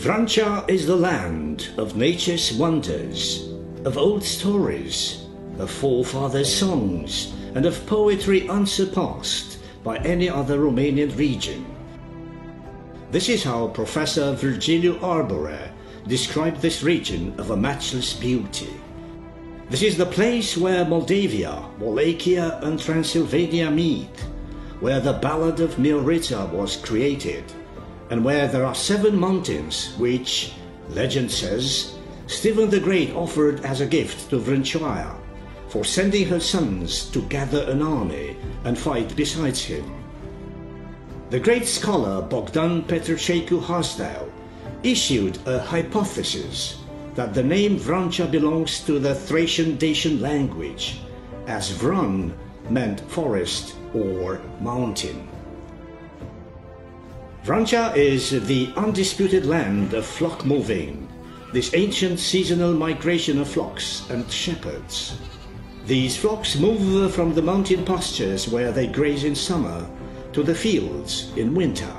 Vrancea is the land of nature's wonders, of old stories, of forefathers' songs, and of poetry unsurpassed by any other Romanian region. This is how Professor Virgiliu Arbore described this region of a matchless beauty. This is the place where Moldavia, Wallachia, and Transylvania meet, where the Ballad of Miorița was created, and where there are 7 mountains which, legend says, Stephen the Great offered as a gift to Vrancea for sending her sons to gather an army and fight besides him. The great scholar Bogdan Petrececu Hazdeu issued a hypothesis that the name Vrancea belongs to the Thracian-Dacian language, as Vran meant forest or mountain. Vrancea is the undisputed land of flock moving, this ancient seasonal migration of flocks and shepherds. These flocks move from the mountain pastures where they graze in summer to the fields in winter,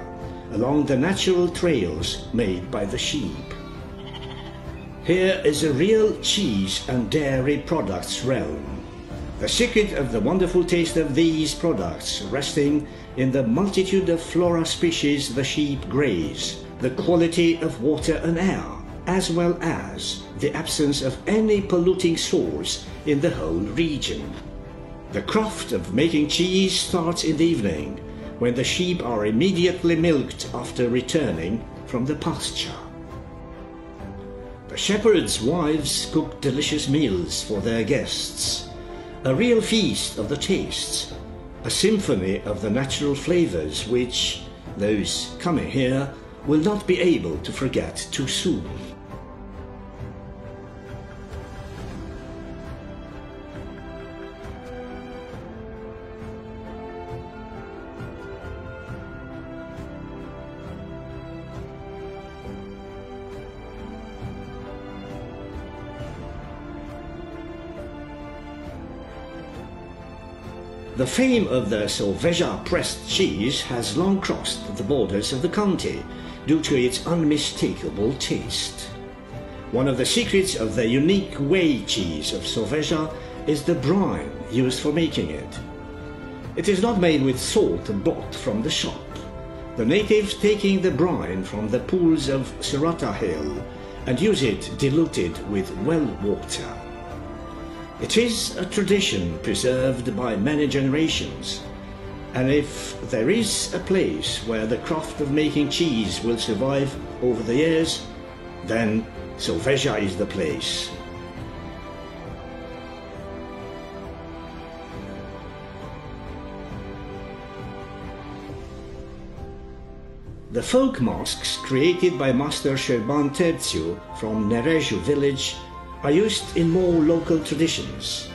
along the natural trails made by the sheep. Here is a real cheese and dairy products realm. The secret of the wonderful taste of these products resting in the multitude of flora species the sheep graze, the quality of water and air, as well as the absence of any polluting source in the whole region. The craft of making cheese starts in the evening, when the sheep are immediately milked after returning from the pasture. The shepherds' wives cook delicious meals for their guests, a real feast of the tastes, a symphony of the natural flavors which those coming here will not be able to forget too soon. The fame of the Solveja pressed cheese has long crossed the borders of the county due to its unmistakable taste. One of the secrets of the unique whey cheese of Solveja is the brine used for making it. It is not made with salt bought from the shop, the natives taking the brine from the pools of Sirata Hill and use it diluted with well water. It is a tradition preserved by many generations, and if there is a place where the craft of making cheese will survive over the years, then Solveja is the place. The folk masks created by Master Șerban Terțiu from Nereju village are used in more local traditions,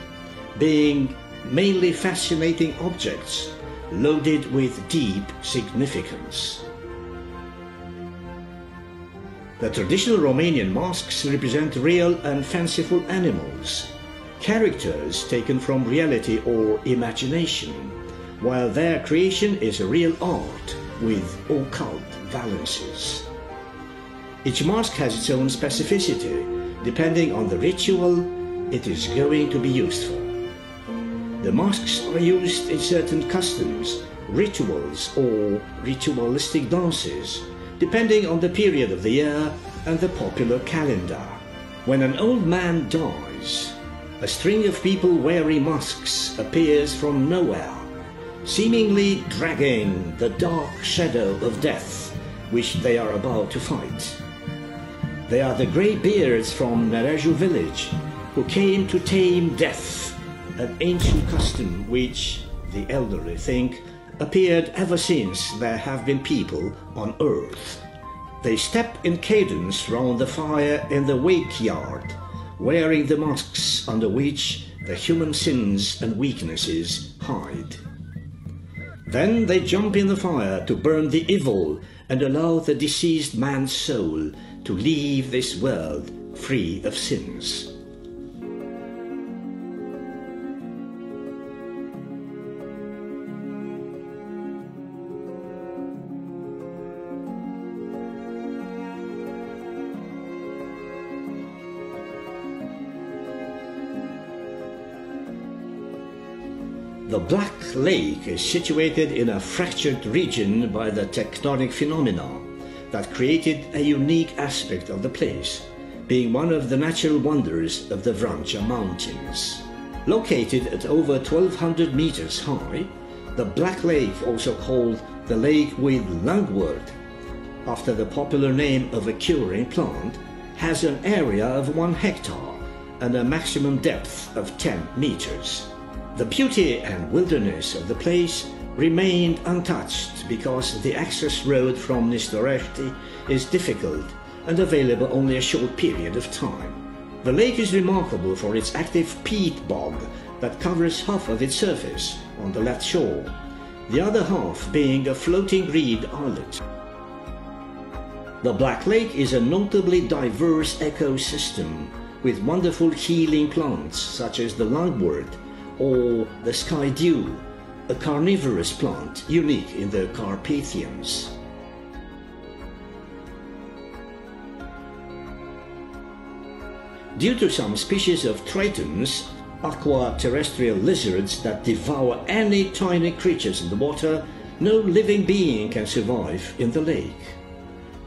being mainly fascinating objects loaded with deep significance. The traditional Romanian masks represent real and fanciful animals, characters taken from reality or imagination, while their creation is a real art with occult valences. Each mask has its own specificity, depending on the ritual it is going to be used for. The masks are used in certain customs, rituals, or ritualistic dances, depending on the period of the year and the popular calendar. When an old man dies, a string of people wearing masks appears from nowhere, seemingly dragging the dark shadow of death which they are about to fight. They are the grey beards from Nereju village who came to tame death, an ancient custom which, the elderly think, appeared ever since there have been people on earth. They step in cadence round the fire in the wake yard, wearing the masks under which the human sins and weaknesses hide. Then they jump in the fire to burn the evil and allow the deceased man's soul to leave this world free of sins. The Black Lake is situated in a fractured region by the tectonic phenomena that created a unique aspect of the place, being one of the natural wonders of the Vrancea Mountains. Located at over 1200 meters high, the Black Lake, also called the Lake with Lungwort, after the popular name of a curing plant, has an area of 1 hectare and a maximum depth of 10 meters. The beauty and wilderness of the place remained untouched because the access road from Nistoreti is difficult and available only a short period of time. The lake is remarkable for its active peat bog that covers half of its surface on the left shore, the other half being a floating reed islet. The Black Lake is a notably diverse ecosystem with wonderful healing plants such as the lungwort or the sky dew, a carnivorous plant unique in the Carpathians. Due to some species of tritons, aqua-terrestrial lizards that devour any tiny creatures in the water, no living being can survive in the lake.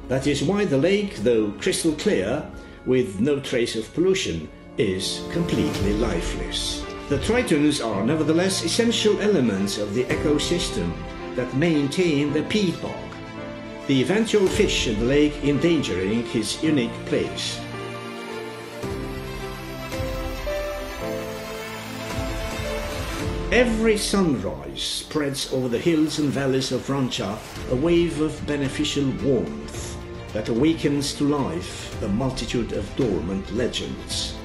That is why the lake, though crystal clear, with no trace of pollution, is completely lifeless. The tritons are nevertheless essential elements of the ecosystem that maintain the peat bog, the eventual fish in the lake endangering his unique place. Every sunrise spreads over the hills and valleys of Vrancea a wave of beneficial warmth that awakens to life a multitude of dormant legends.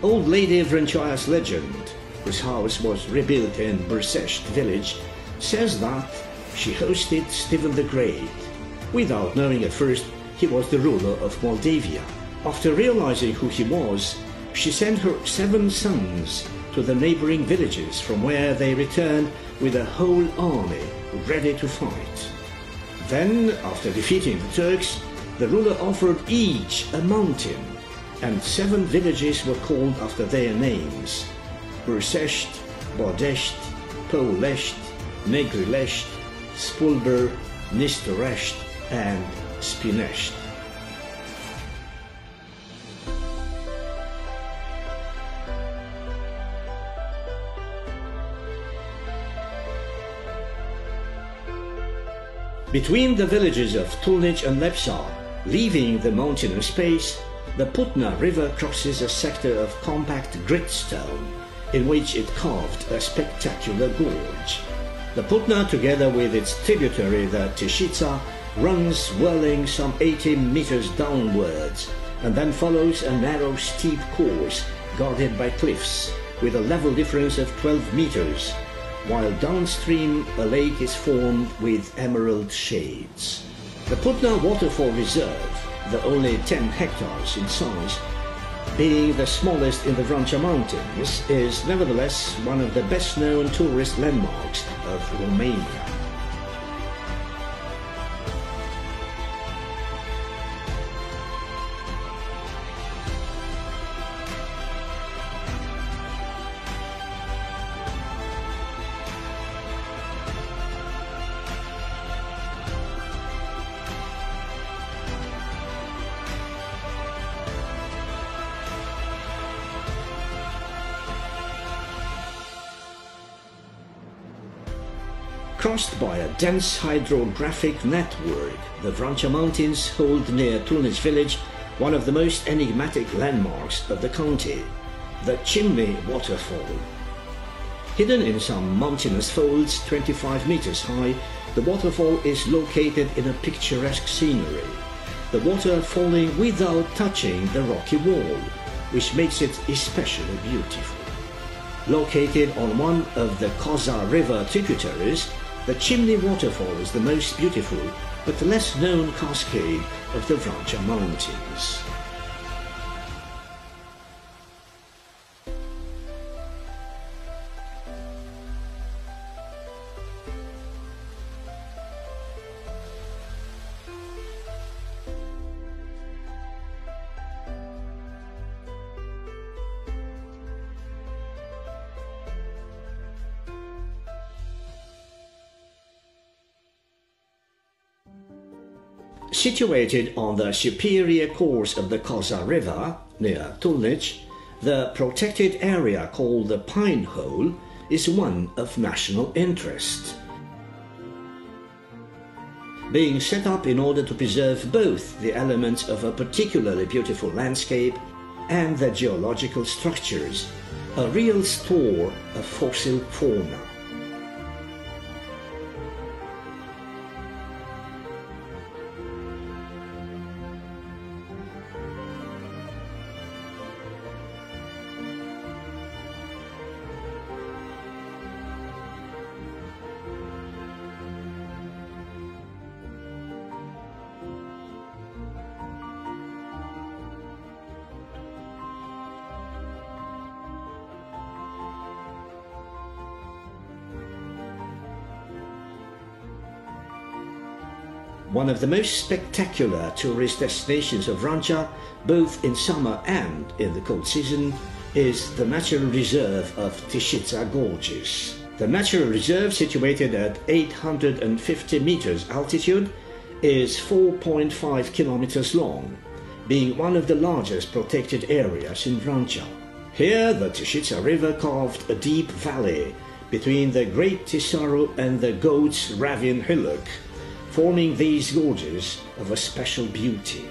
Old Lady Vrancea's legend, whose house was rebuilt in Bursești village, says that she hosted Stephen the Great, without knowing at first he was the ruler of Moldavia. After realizing who he was, she sent her 7 sons to the neighboring villages, from where they returned with a whole army ready to fight. Then, after defeating the Turks, the ruler offered each a mountain, and 7 villages were called after their names: Bursești, Bodești, Polești, Negrilești, Spulber, Nistorești, and Spinești. Between the villages of Tulnici and Lepsa, leaving the mountainous space, the Putna River crosses a sector of compact gritstone, in which it carved a spectacular gorge. The Putna, together with its tributary the Tishița, runs whirling some 80 meters downwards, and then follows a narrow steep course guarded by cliffs, with a level difference of 12 meters, while downstream a lake is formed with emerald shades. The Putna Waterfall Reserve, though only 10 hectares in size, being the smallest in the Vrancea Mountains, is nevertheless one of the best-known tourist landmarks of Romania. Crossed by a dense hydrographic network, the Vrancea Mountains hold near Tulnici village one of the most enigmatic landmarks of the county, the Chimney Waterfall. Hidden in some mountainous folds 25 meters high, the waterfall is located in a picturesque scenery, the water falling without touching the rocky wall, which makes it especially beautiful. Located on one of the Koza River tributaries, the Chimney Waterfall is the most beautiful but less known cascade of the Vrancea Mountains. Situated on the superior course of the Koza River, near Tulnich, the protected area called the Pine Hole is one of national interest, being set up in order to preserve both the elements of a particularly beautiful landscape and the geological structures, a real store of fossil fauna. One of the most spectacular tourist destinations of Vrancea, both in summer and in the cold season, is the natural reserve of Tâșița Gorges. The natural reserve, situated at 850 meters altitude, is 4.5 kilometers long, being one of the largest protected areas in Vrancea. Here the Tâșița River carved a deep valley between the Great Tisaru and the Goat's Ravine Hillock, forming these gorges of a special beauty.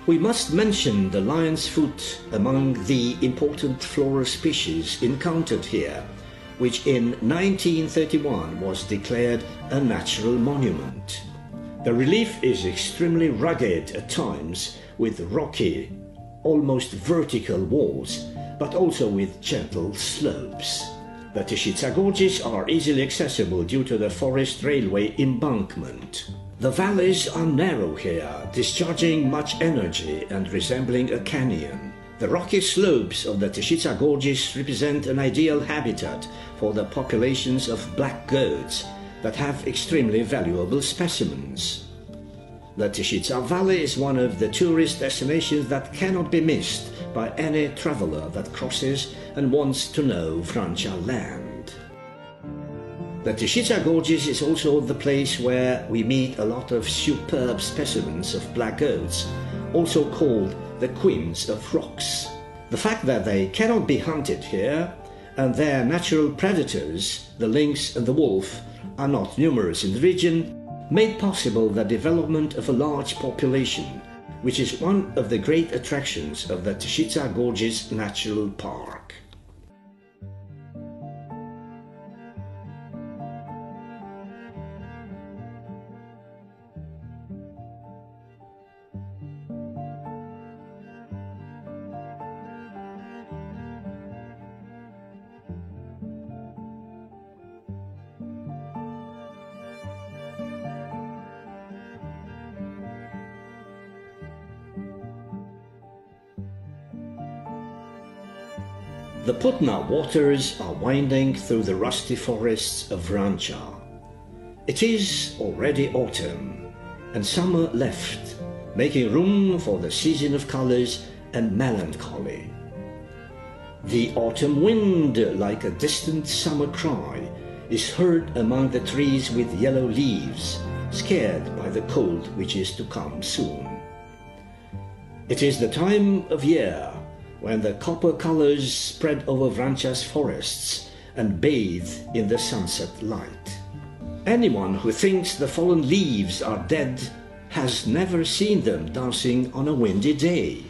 We must mention the lion's foot among the important floral species encountered here, which in 1931 was declared a natural monument. The relief is extremely rugged at times, with rocky, almost vertical walls, but also with gentle slopes. The Tâșița Gorges are easily accessible due to the forest railway embankment. The valleys are narrow here, discharging much energy and resembling a canyon. The rocky slopes of the Tâșița Gorges represent an ideal habitat for the populations of black goats that have extremely valuable specimens. The Tâșița Valley is one of the tourist destinations that cannot be missed by any traveler that crosses and wants to know Vrancea land. The Tâșița Gorges is also the place where we meet a lot of superb specimens of black goats, also called the Queens of Rocks. The fact that they cannot be hunted here, and their natural predators, the lynx and the wolf, are not numerous in the region, made possible the development of a large population, which is one of the great attractions of the Tâșița Gorges Natural Park. The Putna waters are winding through the rusty forests of Vrancea. It is already autumn, and summer left, making room for the season of colors and melancholy. The autumn wind, like a distant summer cry, is heard among the trees with yellow leaves, scared by the cold which is to come soon. It is the time of year when the copper colors spread over Vrancea's forests and bathe in the sunset light. Anyone who thinks the fallen leaves are dead has never seen them dancing on a windy day.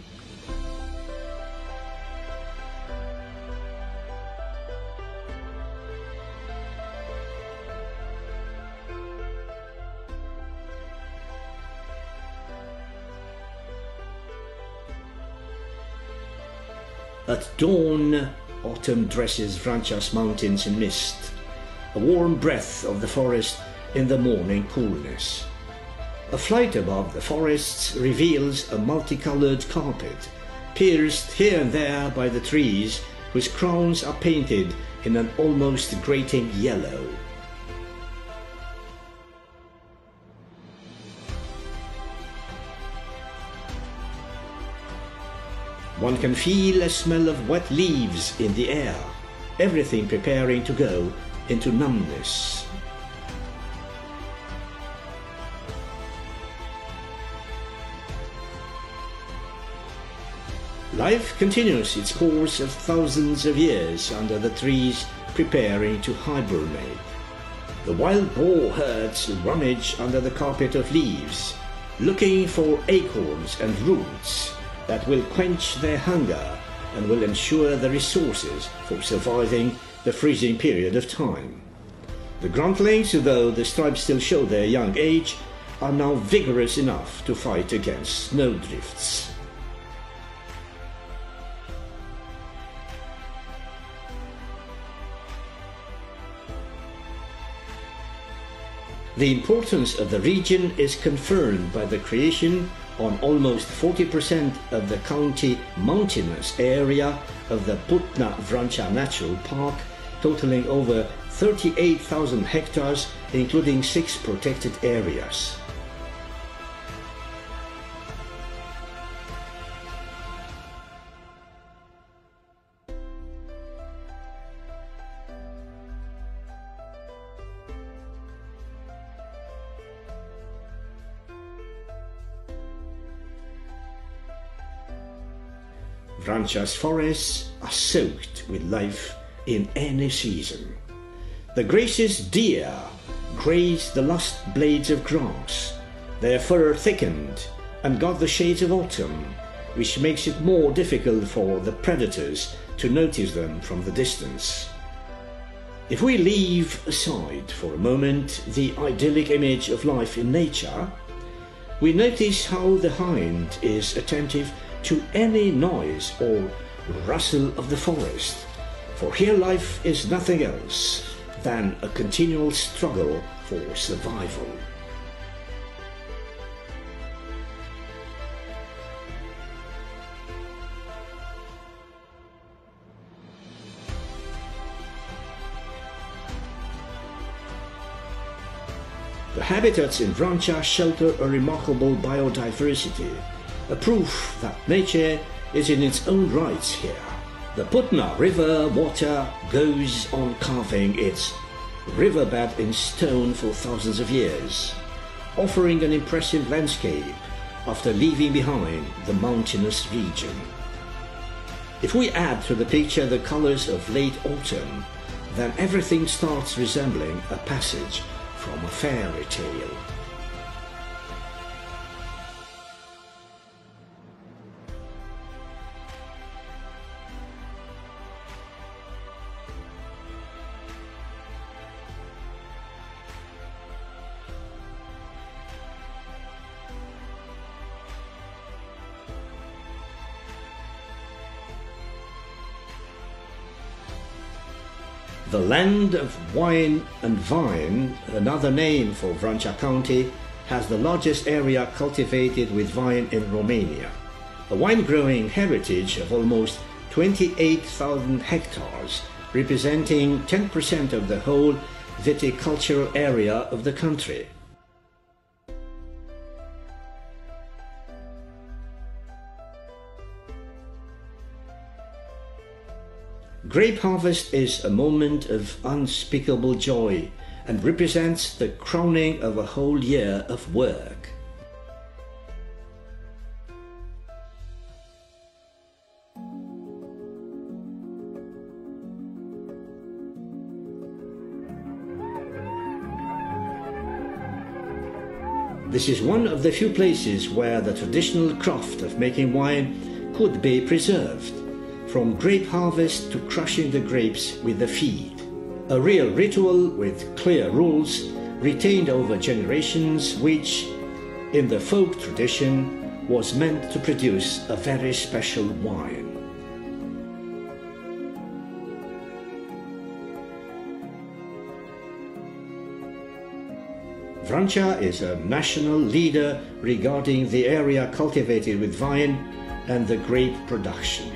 At dawn, autumn dresses Vrancea's mountains in mist, a warm breath of the forest in the morning coolness. A flight above the forests reveals a multicolored carpet, pierced here and there by the trees whose crowns are painted in an almost grating yellow. One can feel a smell of wet leaves in the air, everything preparing to go into numbness. Life continues its course of thousands of years under the trees preparing to hibernate. The wild boar herds rummage under the carpet of leaves, looking for acorns and roots that will quench their hunger and will ensure the resources for surviving the freezing period of time. The gruntlings, though the stripes still show their young age, are now vigorous enough to fight against snowdrifts. The importance of the region is confirmed by the creation on almost 40% of the county mountainous area of the Vrancea Natural Park, totaling over 38,000 hectares, including 6 protected areas. Vrancea's forests are soaked with life in any season. The gracious deer graze the lush blades of grass. Their fur thickened and got the shades of autumn, which makes it more difficult for the predators to notice them from the distance. If we leave aside for a moment the idyllic image of life in nature, we notice how the hind is attentive to any noise or rustle of the forest, for here life is nothing else than a continual struggle for survival. The habitats in Vrancea shelter a remarkable biodiversity, a proof that nature is in its own rights here. The Putna River water goes on carving its riverbed in stone for thousands of years, offering an impressive landscape after leaving behind the mountainous region. If we add to the picture the colors of late autumn, then everything starts resembling a passage from a fairy tale. The land of wine and vine, another name for Vrancea County, has the largest area cultivated with vine in Romania. A wine-growing heritage of almost 28,000 hectares, representing 10% of the whole viticultural area of the country. Grape harvest is a moment of unspeakable joy and represents the crowning of a whole year of work. This is one of the few places where the traditional craft of making wine could be preserved, from grape harvest to crushing the grapes with the feed. A real ritual with clear rules retained over generations, which, in the folk tradition, was meant to produce a very special wine. Vrancea is a national leader regarding the area cultivated with vine and the grape production.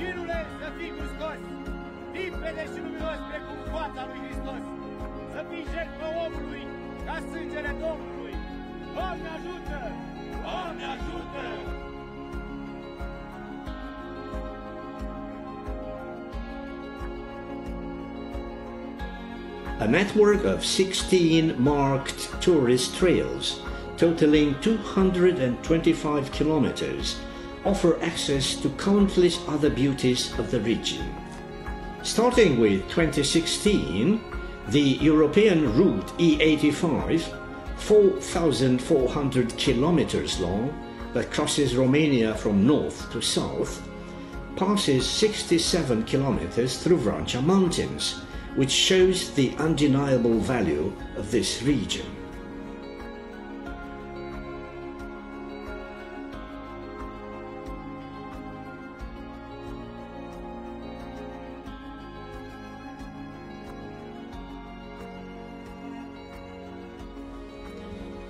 A network of 16 marked tourist trails, totaling 225 kilometers, offer access to countless other beauties of the region. Starting with 2016, the European route E85, 4,400 kilometers long, that crosses Romania from north to south, passes 67 kilometers through Vrancea mountains, which shows the undeniable value of this region.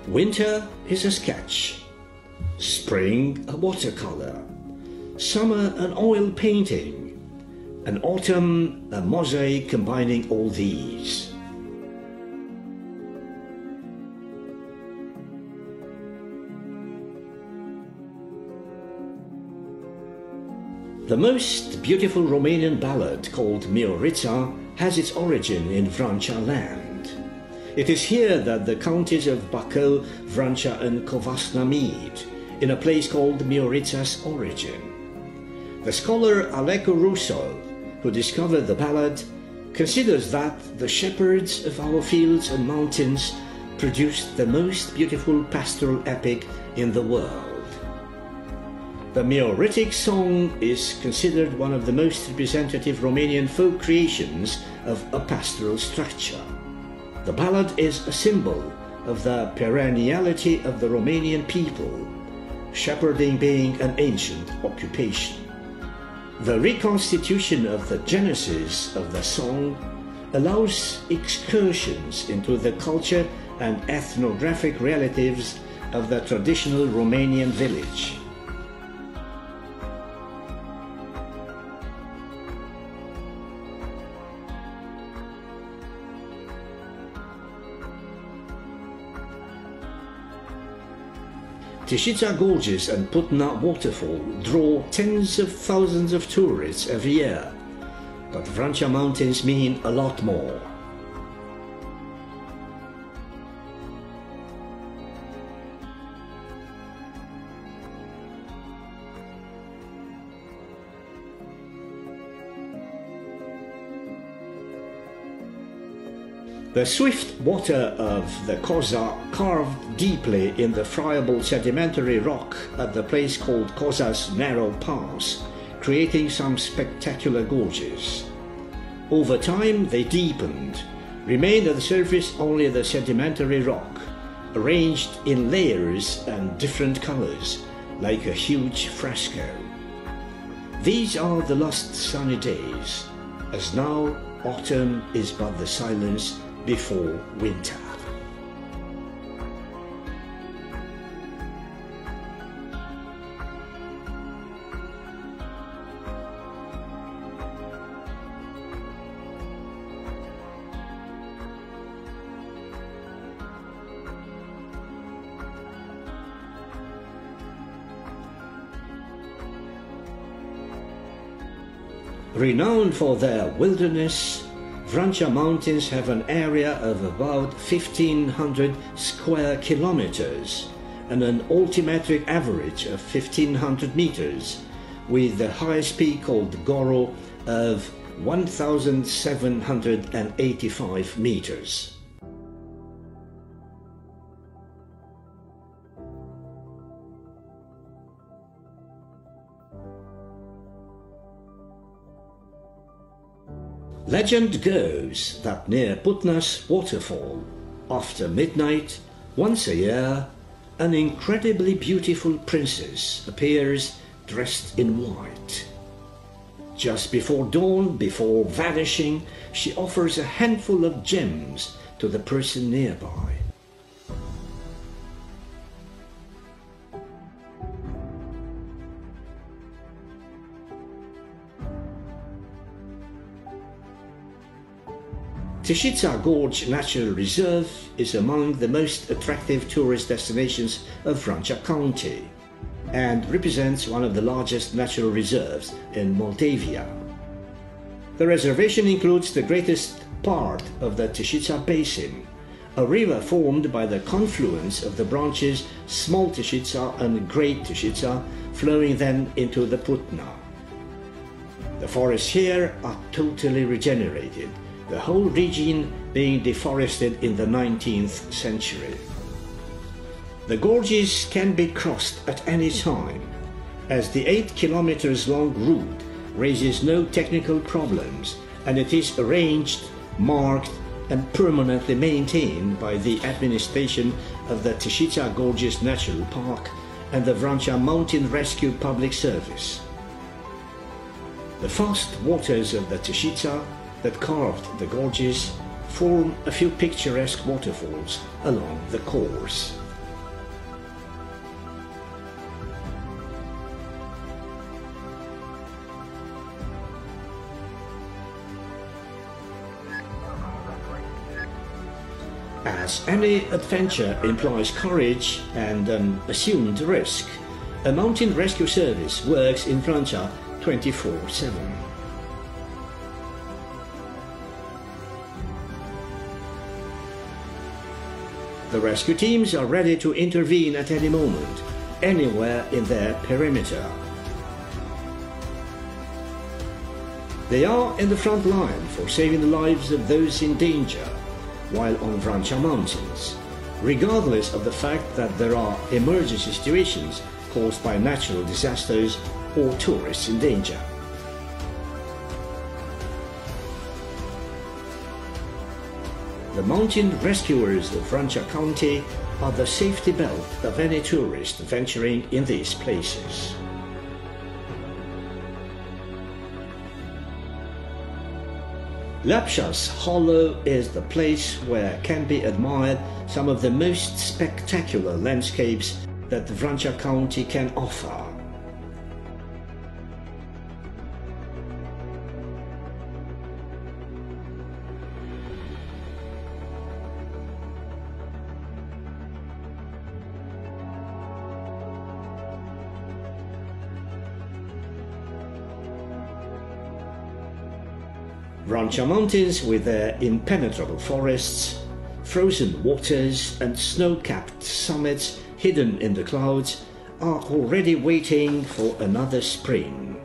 Winter is a sketch, spring a watercolor, summer an oil painting, and autumn a mosaic combining all these. The most beautiful Romanian ballad, called Miorița, has its origin in Vrancea land. It is here that the counties of Bacău, Vrancea and Covasna meet, in a place called Miorița's origin. The scholar Alecu Russo, who discovered the ballad, considers that the shepherds of our fields and mountains produced the most beautiful pastoral epic in the world. The Mioritic song is considered one of the most representative Romanian folk creations of a pastoral structure. The ballad is a symbol of the perenniality of the Romanian people, shepherding being an ancient occupation. The reconstitution of the genesis of the song allows excursions into the culture and ethnographic relatives of the traditional Romanian village. Tâșița Gorges and Putna Waterfall draw tens of thousands of tourists every year, but Vrancea Mountains mean a lot more. The swift water of the Coza carved deeply in the friable sedimentary rock at the place called Coza's Narrow Pass, creating some spectacular gorges. Over time they deepened, remained at the surface only the sedimentary rock, arranged in layers and different colors, like a huge fresco. These are the lost sunny days, as now autumn is but the silence before winter. Renowned for their wilderness, Vrancea Mountains have an area of about 1,500 square kilometers and an altimetric average of 1,500 meters, with the highest peak called Goro of 1,785 meters. Legend goes that near Putna's waterfall, after midnight, once a year, an incredibly beautiful princess appears dressed in white. Just before dawn, before vanishing, she offers a handful of gems to the person nearby. Tâșița Gorge Natural Reserve is among the most attractive tourist destinations of Vrancea County and represents one of the largest natural reserves in Moldavia. The reservation includes the greatest part of the Tâșița Basin, a river formed by the confluence of the branches Small Tâșița and Great Tâșița, flowing then into the Putna. The forests here are totally regenerated, the whole region being deforested in the 19th century. The gorges can be crossed at any time, as the 8 kilometers long route raises no technical problems, and it is arranged, marked and permanently maintained by the administration of the Tishița Gorges Natural Park and the Vrancea Mountain Rescue Public Service. The fast waters of the Tishița that carved the gorges form a few picturesque waterfalls along the course. As any adventure implies courage and an assumed risk, a mountain rescue service works in Vrancea 24/7. The rescue teams are ready to intervene at any moment, anywhere in their perimeter. They are in the front line for saving the lives of those in danger while on Vrancea mountains, regardless of the fact that there are emergency situations caused by natural disasters or tourists in danger. The mountain rescuers of Vrancea County are the safety belt of any tourist venturing in these places. Lapșa's Hollow is the place where can be admired some of the most spectacular landscapes that Vrancea County can offer. Vrancea Mountains, with their impenetrable forests, frozen waters and snow-capped summits hidden in the clouds, are already waiting for another spring.